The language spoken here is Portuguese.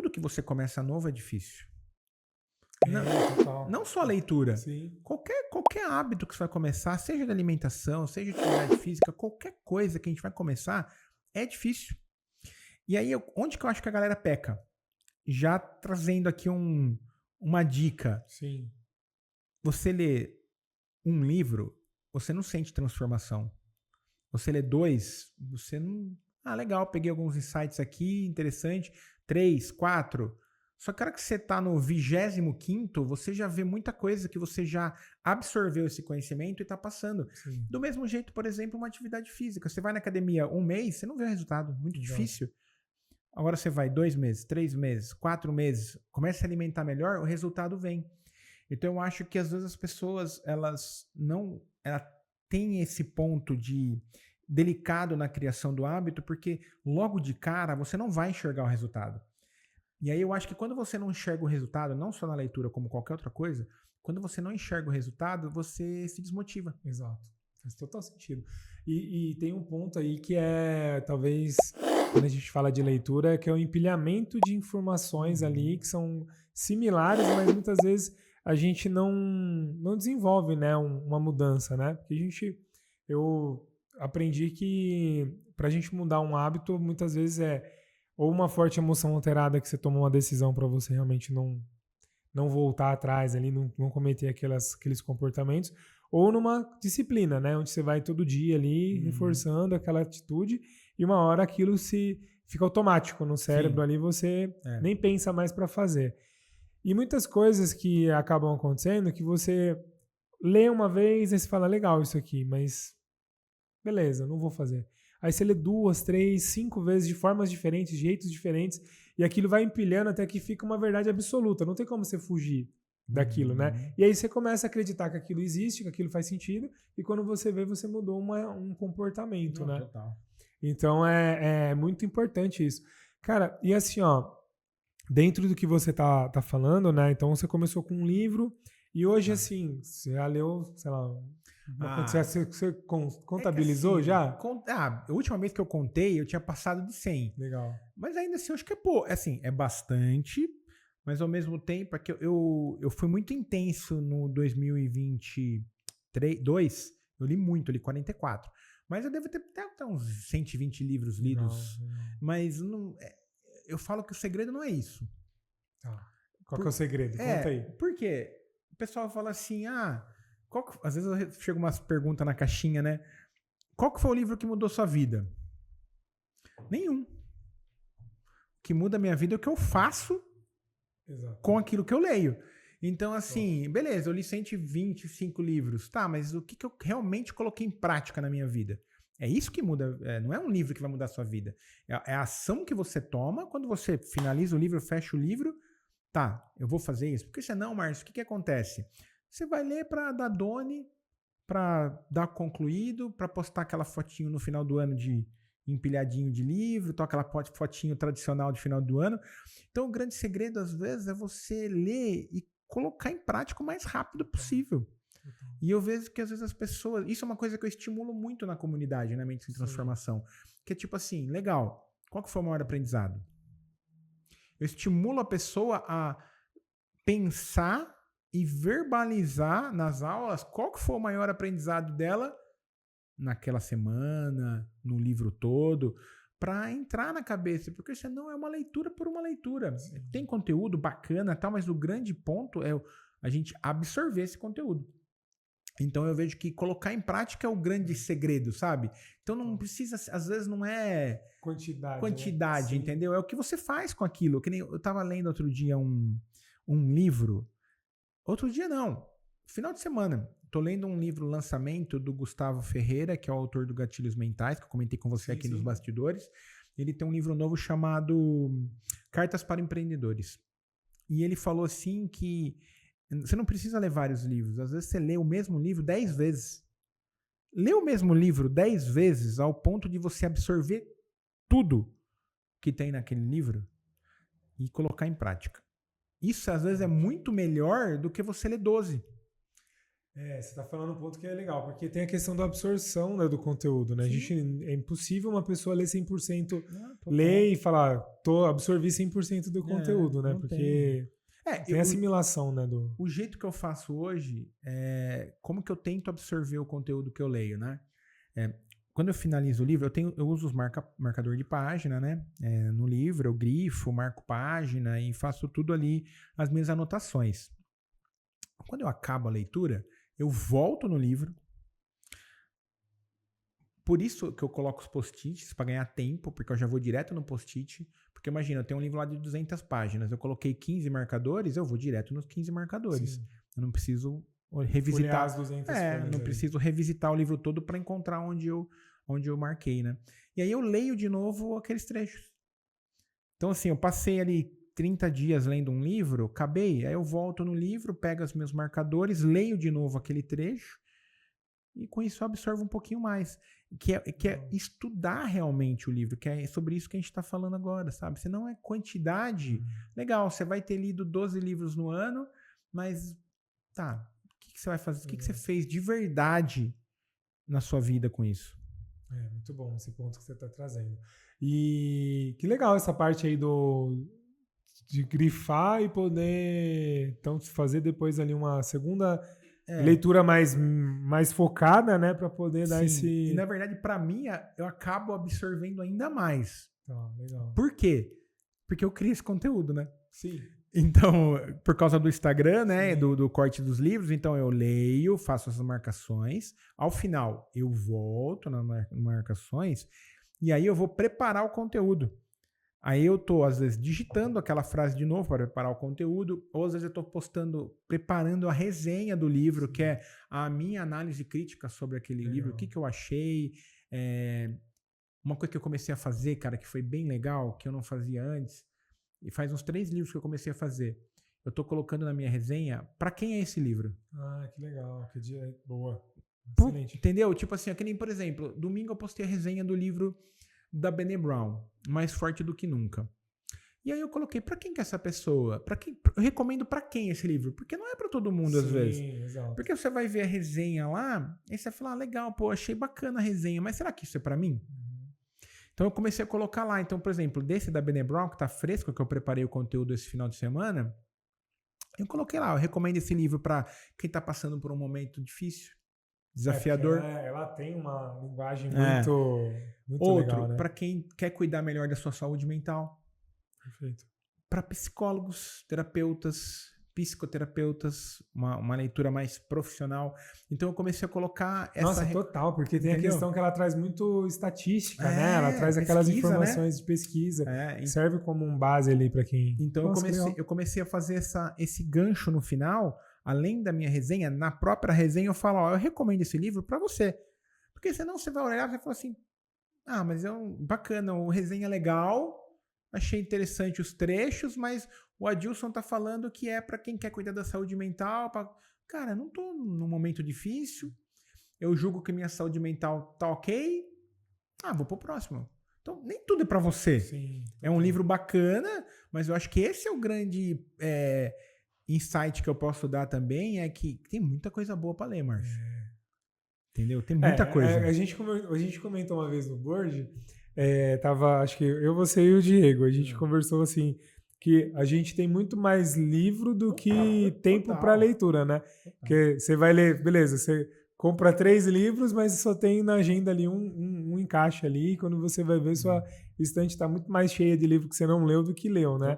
tudo que você começa novo é difícil. Total. Não só a leitura. Sim. Qualquer hábito que você vai começar, seja de alimentação, seja de atividade física, qualquer coisa que a gente vai começar, é difícil. E aí, onde que eu acho que a galera peca? Já trazendo aqui uma dica. Sim. Você lê um livro, você não sente transformação. Você lê 2, você não... Ah, legal, peguei alguns insights aqui, interessante. 3, 4. Só que a hora que você tá no 25º, você já vê muita coisa que você já absorveu esse conhecimento e tá passando. Sim. Do mesmo jeito, por exemplo, uma atividade física. Você vai na academia 1 mês, você não vê o resultado. Muito difícil. Agora você vai 2 meses, 3 meses, 4 meses, começa a alimentar melhor, o resultado vem. Então eu acho que às vezes as pessoas, elas têm esse ponto de delicado na criação do hábito, porque logo de cara você não vai enxergar o resultado. E aí eu acho que quando você não enxerga o resultado, não só na leitura como qualquer outra coisa, quando você não enxerga o resultado, você se desmotiva. Exato. Faz total sentido. E tem um ponto aí que é, talvez, quando a gente fala de leitura, que é o empilhamento de informações ali que são similares, mas muitas vezes a gente não desenvolve, né, uma mudança, né? Porque eu aprendi que para a gente mudar um hábito, muitas vezes é ou uma forte emoção alterada que você toma uma decisão para você realmente não voltar atrás ali, não cometer aqueles comportamentos, ou numa disciplina, né, onde você vai todo dia ali reforçando aquela atitude e uma hora aquilo fica automático no cérebro. Sim. Ali, você nem pensa mais para fazer. E muitas coisas que acabam acontecendo que você lê uma vez e você fala, legal isso aqui, mas beleza, não vou fazer. Aí você lê 2, 3, 5 vezes de formas diferentes, de jeitos diferentes, e aquilo vai empilhando até que fica uma verdade absoluta. Não tem como você fugir daquilo, né? E aí você começa a acreditar que aquilo existe, que aquilo faz sentido, e quando você vê, você mudou um comportamento, né? Total. Então é muito importante isso. Cara, e assim, ó, dentro do que você tá falando, né? Então você começou com um livro, e hoje, assim, você já leu, sei lá... Você contabilizou assim, já? A última vez que eu contei, eu tinha passado de 100. Legal. Mas ainda assim, eu acho que assim, é bastante, mas ao mesmo tempo, é que eu fui muito intenso no 2022, eu li muito, eu li 44. Mas eu devo ter até uns 120 livros lidos. Não. Mas não, eu falo que o segredo não é isso. Qual que é o segredo? Conta aí. Por quê? O pessoal fala assim, às vezes chega umas perguntas na caixinha, né? Qual que foi o livro que mudou sua vida? Nenhum. O que muda a minha vida é o que eu faço com aquilo que eu leio. Então, assim, beleza, eu li 125 livros. Tá, mas o que eu realmente coloquei em prática na minha vida? É isso que muda. Não é um livro que vai mudar a sua vida. É a ação que você toma quando você finaliza o livro, fecha o livro. Tá, eu vou fazer isso. Porque senão, Márcio, o que acontece? Você vai ler para dar done, para dar concluído, para postar aquela fotinho no final do ano de empilhadinho de livro, aquela fotinho tradicional de final do ano. Então, o grande segredo, às vezes, é você ler e colocar em prática o mais rápido possível. E eu vejo que, às vezes, as pessoas... Isso é uma coisa que eu estimulo muito na comunidade, na Mentes em Transformação. Que é tipo assim, legal, qual que foi o maior aprendizado? Eu estimulo a pessoa a pensar e verbalizar nas aulas qual que foi o maior aprendizado dela naquela semana, no livro todo, para entrar na cabeça, porque senão é uma leitura por uma leitura. Sim. Tem conteúdo bacana, tal, mas o grande ponto é a gente absorver esse conteúdo. Então eu vejo que colocar em prática é o grande segredo, sabe? Então não precisa, às vezes não é quantidade, né? Entendeu? É o que você faz com aquilo. Que nem eu estava lendo outro dia um livro. Outro dia não, final de semana. Tô lendo um livro lançamento do Gustavo Ferreira, que é o autor do Gatilhos Mentais, que eu comentei com você aqui nos bastidores. Ele tem um livro novo chamado Cartas para Empreendedores. E ele falou assim que você não precisa ler vários livros. Às vezes você lê o mesmo livro 10 vezes. Lê o mesmo livro 10 vezes ao ponto de você absorver tudo que tem naquele livro e colocar em prática. Isso, às vezes, é muito melhor do que você ler 12. Você tá falando um ponto que é legal, porque tem a questão da absorção, né, do conteúdo, né? É impossível uma pessoa ler 100%, ler e falar, absorvi 100% do conteúdo, né? Porque tem assimilação, né? O jeito que eu faço hoje é como que eu tento absorver o conteúdo que eu leio, né? Quando eu finalizo o livro, eu uso os marcador de página, né? No livro, eu grifo, marco página e faço tudo ali, as minhas anotações. Quando eu acabo a leitura, eu volto no livro. Por isso que eu coloco os post-its, para ganhar tempo, porque eu já vou direto no post-it. Porque imagina, eu tenho um livro lá de 200 páginas, eu coloquei 15 marcadores, eu vou direto nos 15 marcadores. Sim. Eu não preciso revisitar as 200 folhas não preciso revisitar o livro todo para encontrar onde eu marquei, né? E aí eu leio de novo aqueles trechos. Então assim, eu passei ali 30 dias lendo um livro, acabei, aí eu volto no livro, pego os meus marcadores, leio de novo aquele trecho e com isso eu absorvo um pouquinho mais. Que é estudar realmente o livro, que é sobre isso que a gente está falando agora, sabe? Se não é quantidade, legal, você vai ter lido 12 livros no ano, mas tá, o que você vai fazer? O que você fez de verdade na sua vida com isso? Muito bom esse ponto que você está trazendo. E que legal essa parte aí de grifar e poder então fazer depois ali uma segunda leitura mais focada, né, para poder dar esse... E na verdade, para mim, eu acabo absorvendo ainda mais. Legal. Por quê? Porque eu crio esse conteúdo, né? Sim. Então, por causa do Instagram, né, do corte dos livros, então eu leio, faço essas marcações, ao final eu volto nas marcações e aí eu vou preparar o conteúdo. Aí eu tô, às vezes, digitando aquela frase de novo para preparar o conteúdo, ou às vezes eu tô preparando a resenha do livro, que é a minha análise crítica sobre aquele livro, o que eu achei. Uma coisa que eu comecei a fazer, cara, que foi bem legal, que eu não fazia antes, e faz uns 3 livros que eu comecei a fazer. Eu tô colocando na minha resenha, pra quem é esse livro? Que legal, que dia boa. Excelente. Entendeu? Tipo assim, que nem, por exemplo, domingo eu postei a resenha do livro da Brené Brown, Mais Forte do que Nunca. E aí eu coloquei, pra quem que é essa pessoa? Eu recomendo pra quem esse livro? Porque não é pra todo mundo, às vezes. Exato. Porque você vai ver a resenha lá, e você vai falar, legal, pô, achei bacana a resenha, mas será que isso é pra mim? Então eu comecei a colocar lá. Então, por exemplo, desse da Brené Brown, que tá fresco, que eu preparei o conteúdo esse final de semana, eu coloquei lá, eu recomendo esse livro pra quem tá passando por um momento difícil, desafiador. Ela tem uma linguagem muito legal, né? Para quem quer cuidar melhor da sua saúde mental. Perfeito. Para psicólogos, terapeutas, psicoterapeutas, uma leitura mais profissional. Então eu comecei a colocar essa... Nossa, total, porque tem a questão que ela traz muito estatística, né? Ela traz aquelas informações, né, de pesquisa, serve como um base ali para quem... Então eu comecei a fazer esse gancho no final, além da minha resenha, na própria resenha eu falo, eu recomendo esse livro para você. Porque senão você vai olhar e vai falar assim, mas bacana, o resenha é legal, achei interessante os trechos, mas o Adilson tá falando que é para quem quer cuidar da saúde mental. Cara, não tô num momento difícil, eu julgo que minha saúde mental tá ok, vou pro próximo. Então, nem tudo é para você. Sim, é um livro bacana, mas eu acho que esse é o grande insight que eu posso dar também, é que tem muita coisa boa para ler, Márcio. Entendeu? Tem muita coisa. A gente comentou uma vez no board, tava, acho que eu, você e o Diego, a gente conversou assim, que a gente tem muito mais livro do que tempo para leitura, né? Porque você vai ler, beleza, você compra 3 livros, mas só tem na agenda ali um encaixe ali, e quando você vai ver, sua estante está muito mais cheia de livro que você não leu do que leu, né?